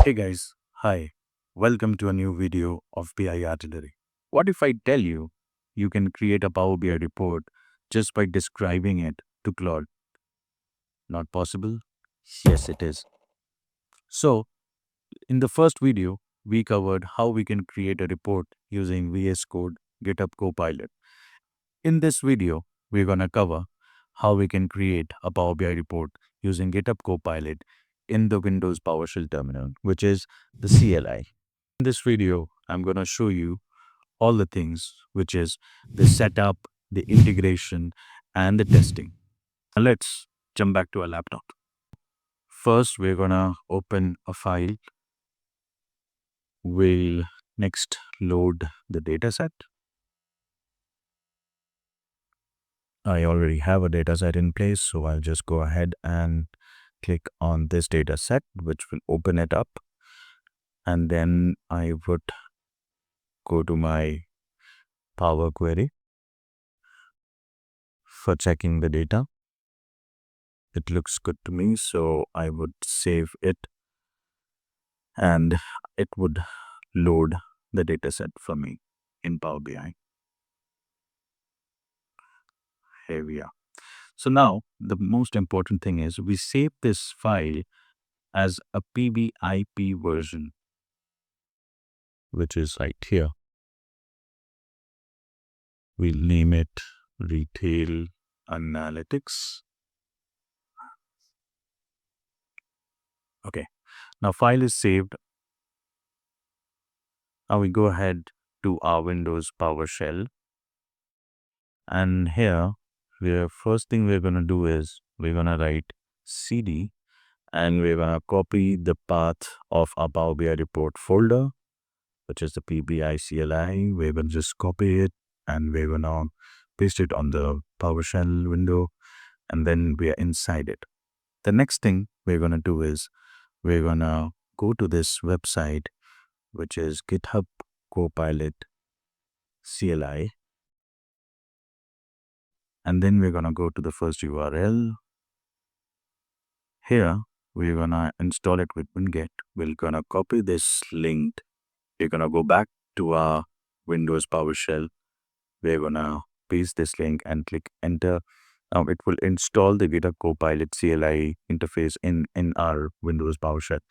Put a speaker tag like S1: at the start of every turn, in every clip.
S1: Hey guys, hi. Welcome to a new video of BI Artillery. What if I tell you you can create a Power BI report just by describing it to Claude? Not possible? Yes, it is. So, in the first video, we covered how we can create a report using VS Code GitHub Copilot. In this video, we're going to cover how we can create a Power BI report using GitHub Copilot in the Windows PowerShell terminal, which is the CLI. In this video, I'm going to show you all the things, which is the setup, the integration, and the testing. Now let's jump back to our laptop. First, we're going to open a file. We'll next load the dataset. I already have a dataset in place, so I'll just go ahead and click on this dataset, which will open it up. And then I would go to my Power Query for checking the data. It looks good to me, so I would save it and it would load the dataset for me in Power BI. Here we are. So now the most important thing is we save this file as a PBIP version, which is right here. We'll name it Retail Analytics. Okay, now file is saved. Now we go ahead to our Windows PowerShell. And here, first thing we're going to do is we're going to write cd and we're going to copy the path of our Power BI report folder, which is the PBI CLI. We're going to just copy it and we're going to paste it on the PowerShell window, and then we are inside it. The next thing we're going to do is we're going to go to this website, which is GitHub Copilot CLI. And then we're going to go to the first URL. Here, we're going to install it with winget. We're going to copy this link. We're going to go back to our Windows PowerShell. We're going to paste this link and click enter. Now it will install the GitHub Copilot CLI interface in our Windows PowerShell.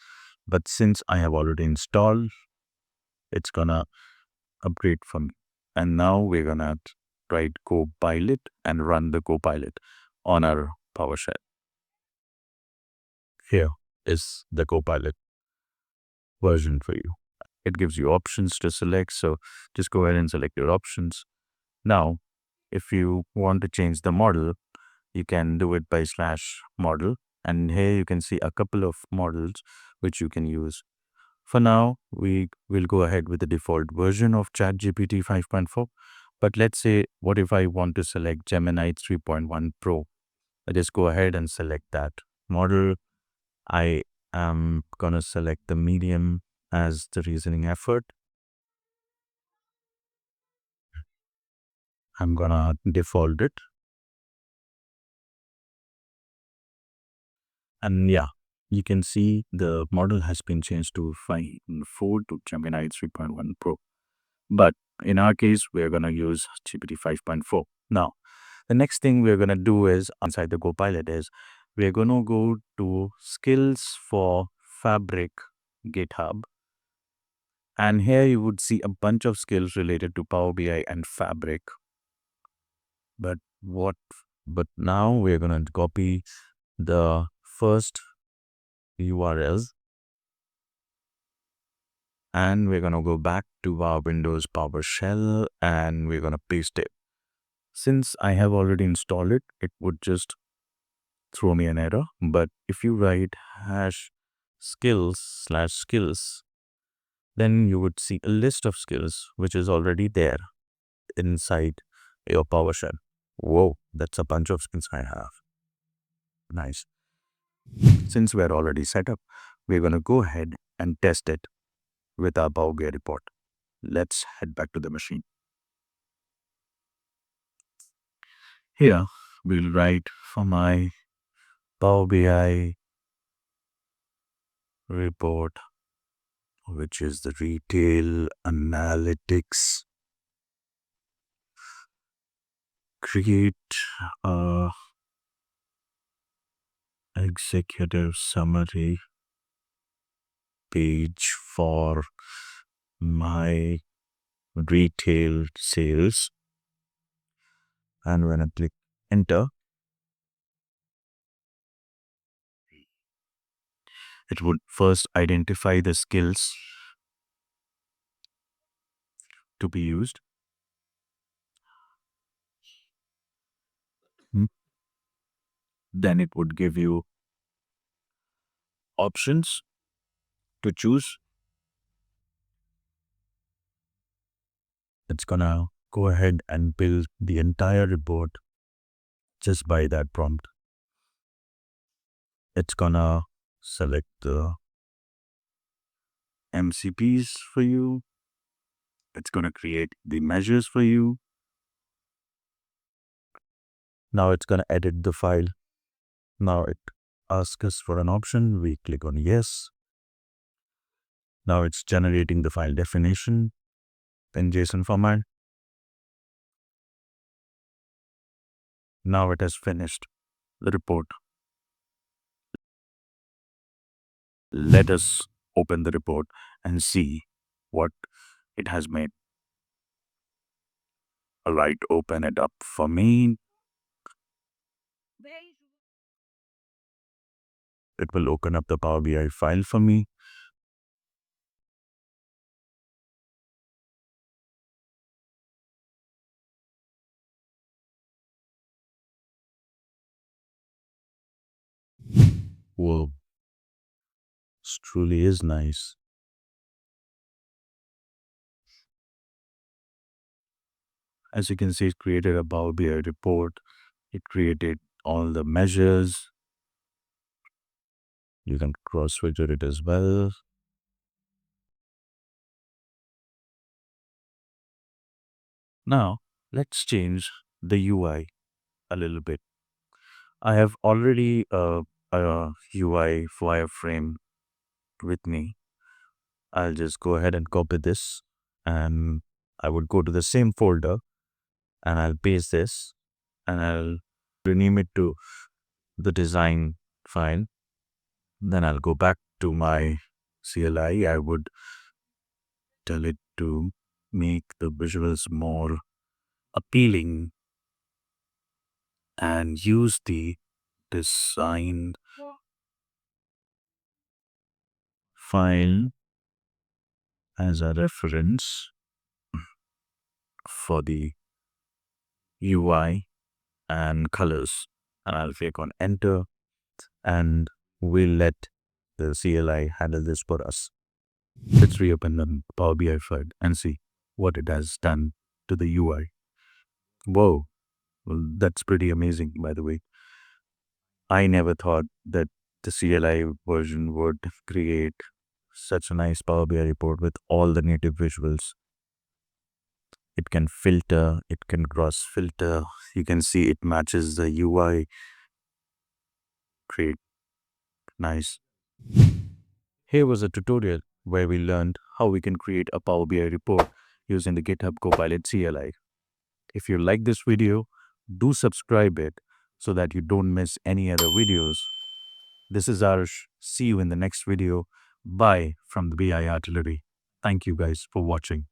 S1: But since I have already installed, it's going to upgrade for me. And now we're going to write Copilot and run the Copilot on our PowerShell. Here is the Copilot version for you. It gives you options to select, so just go ahead and select your options. Now, if you want to change the model, you can do it by /model, and here you can see a couple of models which you can use. For now, we will go ahead with the default version of ChatGPT 5.4, but let's say, what if I want to select Gemini 3.1 Pro? I just go ahead and select that model. I am going to select the medium as the reasoning effort. I'm going to default it. And yeah, you can see the model has been changed to 5.4 to Gemini 3.1 Pro. But in our case, we're going to use GPT 5.4. Now, the next thing we're going to do is inside the Copilot is we're going to go to skills for Fabric GitHub. And here you would see a bunch of skills related to Power BI and Fabric. But now we're going to copy the first URLs and we're going to go back to our Windows PowerShell and we're going to paste it. Since I have already installed it, it would just throw me an error. But if you write #skills/skills, then you would see a list of skills which is already there inside your PowerShell. Whoa, that's a bunch of skills I have. Nice. Since we're already set up, we're going to go ahead and test it with our Power BI report. Let's head back to the machine. Here, we'll write for my Power BI report which is the retail analytics. Create a executive summary page for my retail sales. And when I click enter, it would first identify the skills to be used. Then it would give you options to choose. It's gonna go ahead and build the entire report just by that prompt. It's gonna select the MCPs for you. It's gonna create the measures for you. Now it's gonna edit the file. Now it asks us for an option. We click on yes. Now it's generating the file definition in JSON format. Now it has finished the report. Let us open the report and see what it has made. All right, open it up for me. It will open up the Power BI file for me. Whoa, this truly is nice. As you can see, it created a Power BI report. It created all the measures. You can cross-filter it as well. Now, let's change the UI a little bit. I have already a UI wireframe with me. I'll just go ahead and copy this, and I would go to the same folder and I'll paste this and I'll rename it to the design file. Then I'll go back to my CLI. I would tell it to make the visuals more appealing and use the design file as a reference for the UI and colors. And I'll click on enter and we'll let the CLI handle this for us. Let's reopen the Power BI file and see what it has done to the UI. Whoa, well, that's pretty amazing, by the way. I never thought that the CLI version would create such a nice Power BI report with all the native visuals. It can filter, it can cross filter. You can see it matches the UI. Great, nice. Here was a tutorial where we learned how we can create a Power BI report using the GitHub Copilot CLI. If you like this video, do subscribe it so that you don't miss any other videos. This is Arsh. See you in the next video. Bye from the BI Artillery. Thank you guys for watching.